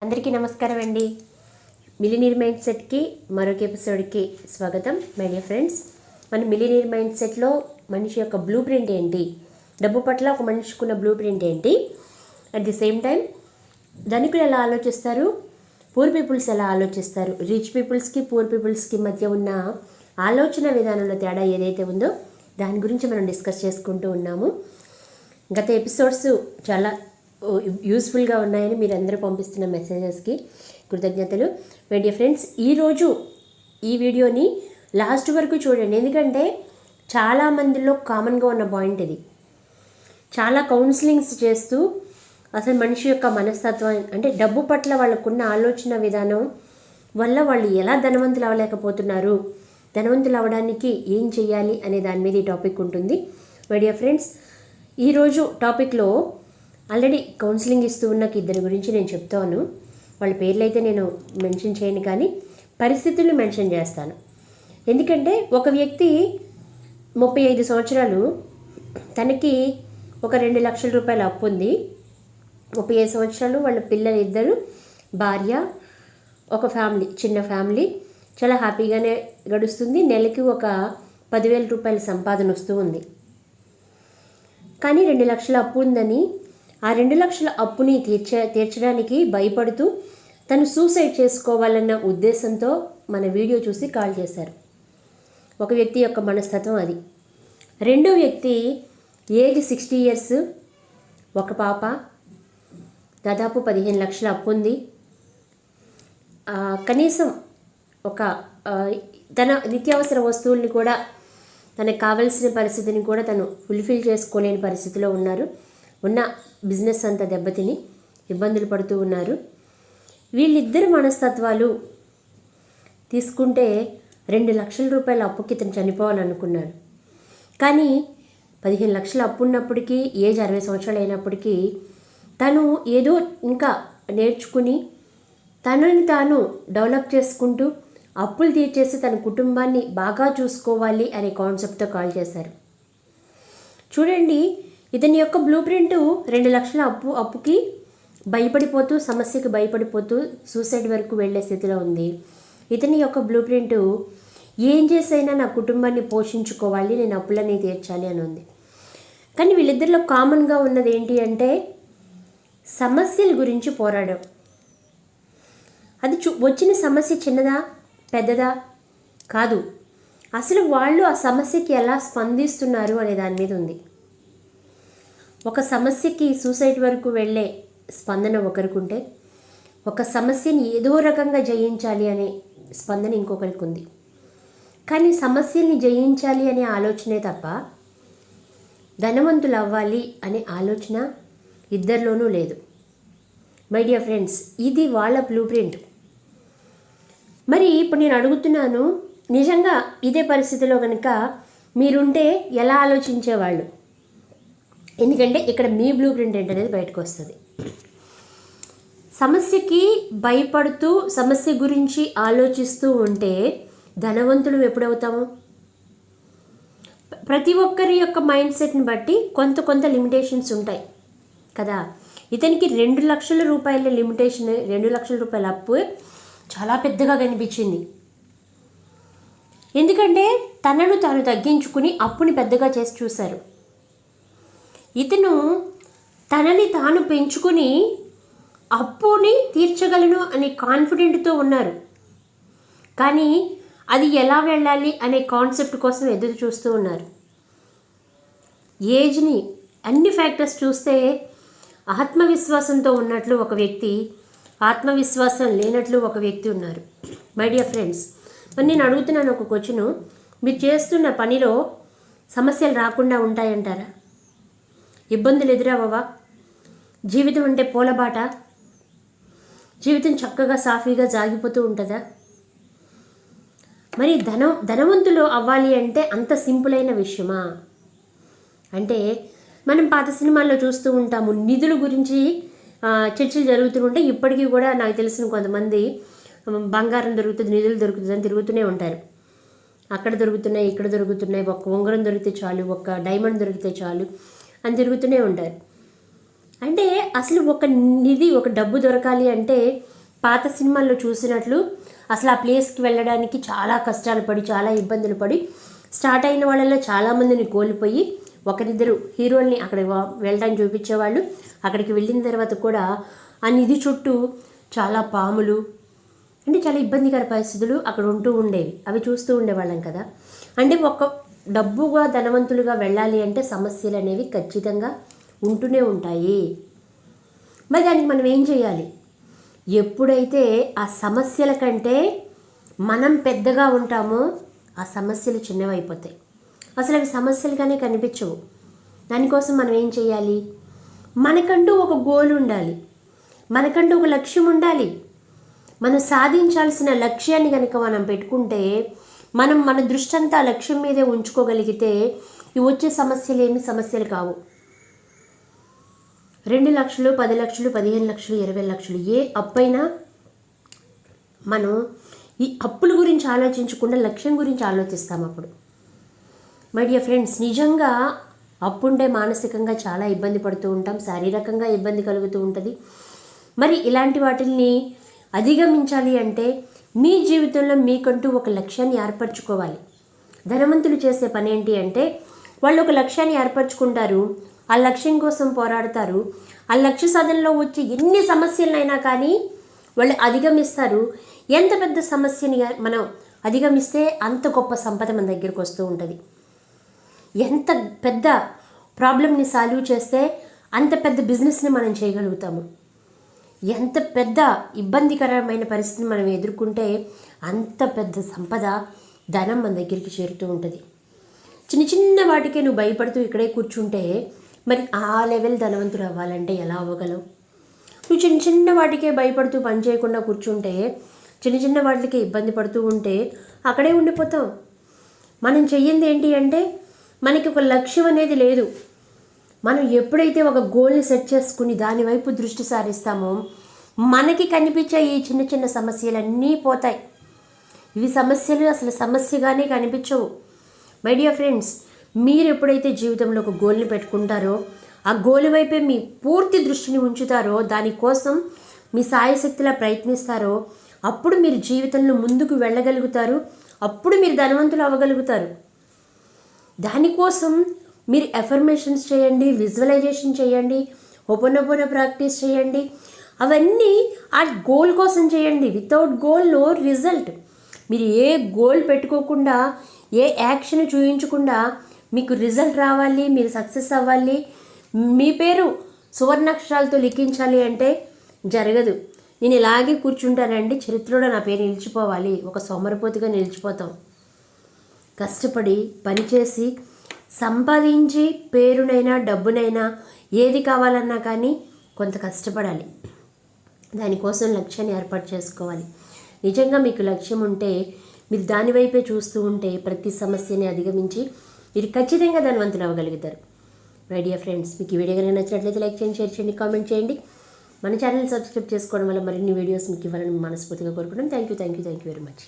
అందరికీ నమస్కారం అండి. మిలినీర్ మైండ్ సెట్కి మరొక ఎపిసోడ్కి స్వాగతం. మై డియర్ ఫ్రెండ్స్, మన మిలినీర్ మైండ్ సెట్లో మనిషి యొక్క బ్లూ ప్రింట్ ఏంటి, డబ్బు పట్ల ఒక మనిషికున్న బ్లూ ప్రింట్ ఏంటి, అట్ ది సేమ్ టైం ధనికులు ఎలా ఆలోచిస్తారు, పూర్ పీపుల్స్ ఎలా ఆలోచిస్తారు, రిచ్ పీపుల్స్కి పూర్ పీపుల్స్కి మధ్య ఉన్న ఆలోచన విధానంలో తేడా ఏదైతే ఉందో దాని గురించి మనం డిస్కస్ చేసుకుంటూ ఉన్నాము. గత ఎపిసోడ్స్ చాలా యూస్ఫుల్గా ఉన్నాయని మీరు అందరూ పంపిస్తున్న మెసేజెస్కి కృతజ్ఞతలు. మై డియర్ ఫ్రెండ్స్, ఈరోజు ఈ వీడియోని లాస్ట్ వరకు చూడండి, ఎందుకంటే చాలామందిలో కామన్గా ఉన్న పాయింట్ ఇది. చాలా కౌన్సిలింగ్స్ చేస్తూ అసలు మనిషి యొక్క మనస్తత్వం అంటే డబ్బు పట్ల వాళ్ళకున్న ఆలోచన విధానం వల్ల వాళ్ళు ఎలా ధనవంతులు అవ్వలేకపోతున్నారు, ధనవంతులు అవ్వడానికి ఏం చేయాలి అనే దాని మీద ఈ టాపిక్ ఉంటుంది. మై డియర్ ఫ్రెండ్స్, ఈరోజు టాపిక్లో ఆల్రెడీ కౌన్సిలింగ్ ఇస్తూ ఉన్న ఇద్దరి గురించి నేను చెప్తాను. వాళ్ళ పేర్లు అయితే నేను మెన్షన్ చేయను, కానీ పరిస్థితులు మెన్షన్ చేస్తాను. ఎందుకంటే ఒక వ్యక్తి 35 సంవత్సరాలు, తనకి ఒక 2 లక్షల రూపాయల అప్పు ఉంది. 35 సంవత్సరాలు, వాళ్ళ పిల్లలు ఇద్దరు, భార్య, ఒక ఫ్యామిలీ, చిన్న ఫ్యామిలీ, చాలా హ్యాపీగానే గడుస్తుంది. నెలకి ఒక 10,000 రూపాయల సంపాదన వస్తూ ఉంది. కానీ 2 లక్షల అప్పు ఉందని ఆ 2 లక్షల అప్పుని తీర్చడానికి భయపడుతూ తను సూసైడ్ చేసుకోవాలన్న ఉద్దేశంతో మన వీడియో చూసి కాల్ చేశారు. ఒక వ్యక్తి యొక్క మనస్తత్వం అది. రెండో వ్యక్తి ఏజ్ 60 years, ఒక పాప, దాదాపు 15 లక్షల అప్పు ఉంది. కనీసం ఒక తన నిత్యావసర వస్తువుల్ని కూడా, తనకు కావలసిన పరిస్థితిని కూడా తను ఫుల్ఫిల్ చేసుకోలేని పరిస్థితిలో ఉన్నారు. ఉన్న బిజినెస్ అంతా దెబ్బతిని ఇబ్బందులు పడుతూ ఉన్నారు. వీళ్ళిద్దరు మనస్తత్వాలు తీసుకుంటే 2 లక్షల రూపాయల అప్పుకి ఇతను చనిపోవాలనుకున్నాడు. కానీ 15 లక్షల అప్పు ఉన్నప్పటికీ, ఏజ్ 60 సంవత్సరాలు అయినప్పటికీ తను ఏదో ఇంకా నేర్చుకుని తనని తాను డెవలప్ చేసుకుంటూ అప్పులు తీర్చేసి తన కుటుంబాన్ని బాగా చూసుకోవాలి అనే కాన్సెప్ట్తో కాల్ చేశారు. చూడండి, ఇతని యొక్క బ్లూ ప్రింట్ 2 లక్షల అప్పుకి భయపడిపోతూ, సమస్యకి భయపడిపోతూ సూసైడ్ వరకు వెళ్ళే స్థితిలో ఉంది. ఇతని యొక్క బ్లూ ప్రింట్ ఏం చేసైనా నా కుటుంబాన్ని పోషించుకోవాలి, నేను అప్పులన్నీ తీర్చాలి అని ఉంది. కానీ వీళ్ళిద్దరిలో కామన్గా ఉన్నది ఏంటి అంటే సమస్యల గురించి పోరాడడం. అది వచ్చిన సమస్య చిన్నదా పెద్దదా కాదు, అసలు వాళ్ళు ఆ సమస్యకి ఎలా స్పందిస్తున్నారు అనే దాని మీద ఉంది. ఒక సమస్యకి సూసైడ్ వరకు వెళ్ళే స్పందన ఒకరికి ఉంటే, ఒక సమస్యని ఏదో రకంగా జయించాలి అనే స్పందన ఇంకొకరికి ఉంది. కానీ సమస్యల్ని జయించాలి అనే ఆలోచనే తప్ప ధనవంతులు అవ్వాలి అనే ఆలోచన ఇద్దరిలోనూ లేదు. మై డియర్ ఫ్రెండ్స్, ఇది వాళ్ళ బ్లూ ప్రింట్. మరి ఇప్పుడు నేను అడుగుతున్నాను, నిజంగా ఇదే పరిస్థితిలో కనుక మీరుంటే ఎలా ఆలోచించేవాళ్ళు? ఎందుకంటే ఇక్కడ మీ బ్లూ ప్రింట్ ఏంటనేది బయటకు వస్తుంది. సమస్యకి భయపడుతూ సమస్య గురించి ఆలోచిస్తూ ఉంటే ధనవంతులు ఎప్పుడవుతాము? ప్రతి ఒక్కరి యొక్క మైండ్ సెట్ని బట్టి కొంత లిమిటేషన్స్ ఉంటాయి కదా. ఇతనికి 2 లక్షల రూపాయల లిమిటేషన్, 2 లక్షల రూపాయల అప్పు చాలా పెద్దగా కనిపించింది. ఎందుకంటే తనను తాను తగ్గించుకుని అప్పుని పెద్దగా చేసి చూశారు. ఇతను తనని తాను పెంచుకుని అప్పుని తీర్చగలను అనే కాన్ఫిడెంట్తో ఉన్నారు. కానీ అది ఎలా వెళ్ళాలి అనే కాన్సెప్ట్ కోసం ఎదురు చూస్తూ ఉన్నారు. ఏజ్ని, అన్ని ఫ్యాక్టర్స్ చూస్తే ఆత్మవిశ్వాసంతో ఉన్నట్లు ఒక వ్యక్తి, ఆత్మవిశ్వాసం లేనట్లు ఒక వ్యక్తి ఉన్నారు. మై డియర్ ఫ్రెండ్స్, మరి నేను అడుగుతున్నాను ఒక క్వశ్చను, మీరు చేస్తున్న పనిలో సమస్యలు రాకుండా ఉంటాయంటారా? ఇబ్బందులు ఎదురవ్వవా? జీవితం అంటే పూలబాట, జీవితం చక్కగా సాఫీగా సాగిపోతూ ఉంటుందా? మరి ధనవంతులు అవ్వాలి అంటే అంత సింపుల్ అయిన విషయమా? అంటే మనం పాత సినిమాల్లో చూస్తూ ఉంటాము, నిధుల గురించి చర్చలు జరుగుతూ ఉంటే ఇప్పటికీ కూడా నాకు తెలిసిన కొంతమంది బంగారం దొరుకుతుంది, నిధులు దొరుకుతుంది అని తిరుగుతూనే ఉంటారు. అక్కడ దొరుకుతున్నాయి, ఇక్కడ దొరుకుతున్నాయి, ఒక్క ఉంగరం దొరికితే చాలు, ఒక్క డైమండ్ దొరికితే చాలు అని తిరుగుతూనే ఉంటారు. అంటే అసలు ఒక నిధి, ఒక డబ్బు దొరకాలి అంటే పాత సినిమాల్లో చూసినట్లు అసలు ఆ ప్లేస్కి వెళ్ళడానికి చాలా కష్టాలు పడి, చాలా ఇబ్బందులు పడి, స్టార్ట్ అయిన వాళ్ళలో చాలామందిని కోల్పోయి ఒకరిద్దరు హీరోల్ని అక్కడ వెళ్ళడానికి చూపించేవాళ్ళు. అక్కడికి వెళ్ళిన తర్వాత కూడా ఆ నిధి చుట్టూ చాలా పాములు, అంటే చాలా ఇబ్బందికర పరిస్థితులు అక్కడ ఉంటూ ఉండేవి. అవి చూస్తూ ఉండేవాళ్ళం కదా. అంటే ఒక డబ్బుగా ధనవంతులుగా వెళ్ళాలి అంటే సమస్యలు అనేవి ఖచ్చితంగా ఉంటూనే ఉంటాయి. మరి దానికి మనం ఏం చేయాలి? ఎప్పుడైతే ఆ సమస్యల కంటే మనం పెద్దగా ఉంటామో ఆ సమస్యలు చిన్నవైపోతాయి. అసలు అవి సమస్యలుగానే కనిపించవు. దానికోసం మనం ఏం చేయాలి? మనకంటూ ఒక గోల్ ఉండాలి, మనకంటూ ఒక లక్ష్యం ఉండాలి. మనం సాధించాల్సిన లక్ష్యాన్ని కనుక మనం పెట్టుకుంటే, మనం మన దృష్టి అంతా ఆ లక్ష్యం మీదే ఉంచుకోగలిగితే ఇవి వచ్చే సమస్యలు ఏమి సమస్యలు కావు. 2 లక్షలు, 10 లక్షలు, 15 లక్షలు, 20 లక్షలు ఏ అప్పైనా మనం ఈ అప్పుల గురించి ఆలోచించకుండా లక్ష్యం గురించి ఆలోచిస్తాం. అప్పుడు మై డియర్ ఫ్రెండ్స్, నిజంగా అప్పుంటే మానసికంగా చాలా ఇబ్బంది పడుతూ ఉంటాం, శారీరకంగా ఇబ్బంది కలుగుతూ ఉంటుంది. మరి ఇలాంటి వాటిని అధిగమించాలి అంటే మీ జీవితంలో మీకంటూ ఒక లక్ష్యాన్ని ఏర్పరచుకోవాలి. ధనవంతులు చేసే పని ఏంటి అంటే వాళ్ళు ఒక లక్ష్యాన్ని ఏర్పరచుకుంటారు, ఆ లక్ష్యం కోసం పోరాడతారు. ఆ లక్ష్య సాధనలో వచ్చే ఎన్ని సమస్యలైనా కానీ వాళ్ళు అధిగమిస్తారు. ఎంత పెద్ద సమస్యని మనం అధిగమిస్తే అంత గొప్ప సంపద మన దగ్గరికి వస్తూ ఉంటుంది. ఎంత పెద్ద ప్రాబ్లమ్ని సాల్వ్ చేస్తే అంత పెద్ద బిజినెస్ని మనం చేయగలుగుతాము. ఎంత పెద్ద ఇబ్బందికరమైన పరిస్థితిని మనం ఎదుర్కొంటే అంత పెద్ద సంపద, ధనం మన దగ్గరికి చేరుతూ ఉంటుంది. చిన్న చిన్న వాటికే నువ్వు భయపడుతూ ఇక్కడే కూర్చుంటే మరి ఆ లెవెల్ ధనవంతుడు అవ్వాలంటే ఎలా అవ్వగలవు? నువ్వు చిన్న చిన్న వాటికే భయపడుతూ పని చేయకుండా కూర్చుంటే, చిన్న చిన్న వాటికే ఇబ్బంది పడుతూ ఉంటే అక్కడే ఉండిపోతాం. మనం చెయ్యింది ఏంటి అంటే మనకి ఒక లక్ష్యం అనేది లేదు. మనం ఎప్పుడైతే ఒక గోల్ని సెట్ చేసుకుని దాని వైపు దృష్టి సారిస్తామో మనకి కనిపించే ఈ చిన్న చిన్న సమస్యలన్నీ పోతాయి. ఇవి సమస్యలు అసలు సమస్యగానే కనిపించవు. మై డియర్ ఫ్రెండ్స్, మీరు ఎప్పుడైతే జీవితంలో ఒక గోల్ని పెట్టుకుంటారో, ఆ గోల్ వైపే మీ పూర్తి దృష్టిని ఉంచుతారో, దానికోసం మీ సాయశక్తిలా ప్రయత్నిస్తారో, అప్పుడు మీరు జీవితంలో ముందుకు వెళ్ళగలుగుతారు. అప్పుడు మీరు ధనవంతులు అవ్వగలుగుతారు. దానికోసం మీరు ఎఫర్మేషన్స్ చేయండి, విజువలైజేషన్ చేయండి, ఓపెన్ ప్రాక్టీస్ చేయండి. అవన్నీ ఆ గోల్ కోసం చేయండి. Without goal no result. మీరు ఏ గోల్ పెట్టుకోకుండా, ఏ యాక్షన్ చూపించకుండా మీకు రిజల్ట్ రావాలి, మీరు సక్సెస్ అవ్వాలి, మీ పేరు సువర్ణాక్షరాలతో లిఖించాలి అంటే జరగదు. నేను ఇలాగే కూర్చుంటానండి, చరిత్రలో నా పేరు నిలిచిపోవాలి, ఒక సోమరిపోతుగా నిలిచిపోతాం. కష్టపడి పనిచేసి సంపాదించి పేరునైనా డబ్బునైనా ఏది కావాలన్నా కానీ కొంత కష్టపడాలి. దానికోసం లక్ష్యాన్ని ఏర్పాటు చేసుకోవాలి. నిజంగా మీకు లక్ష్యం ఉంటే మీరు దాని వైపే చూస్తూ ఉంటే ప్రతి సమస్యని అధిగమించి మీరు ఖచ్చితంగా ధనవంతులు అవ్వగలుగుతారు. మై డియర్ ఫ్రెండ్స్, మీకు ఈ వీడియో కనుక నచ్చినట్లయితే లైక్ చేయండి, షేర్ చేయండి, కామెంట్ చేయండి. మన ఛానల్ సబ్స్క్రైబ్ చేసుకోవడం వల్ల మరిన్ని వీడియోస్ మీకు ఇవ్వాలని మనస్ఫూర్తిగా కోరుకుంటాం. Thank you very much.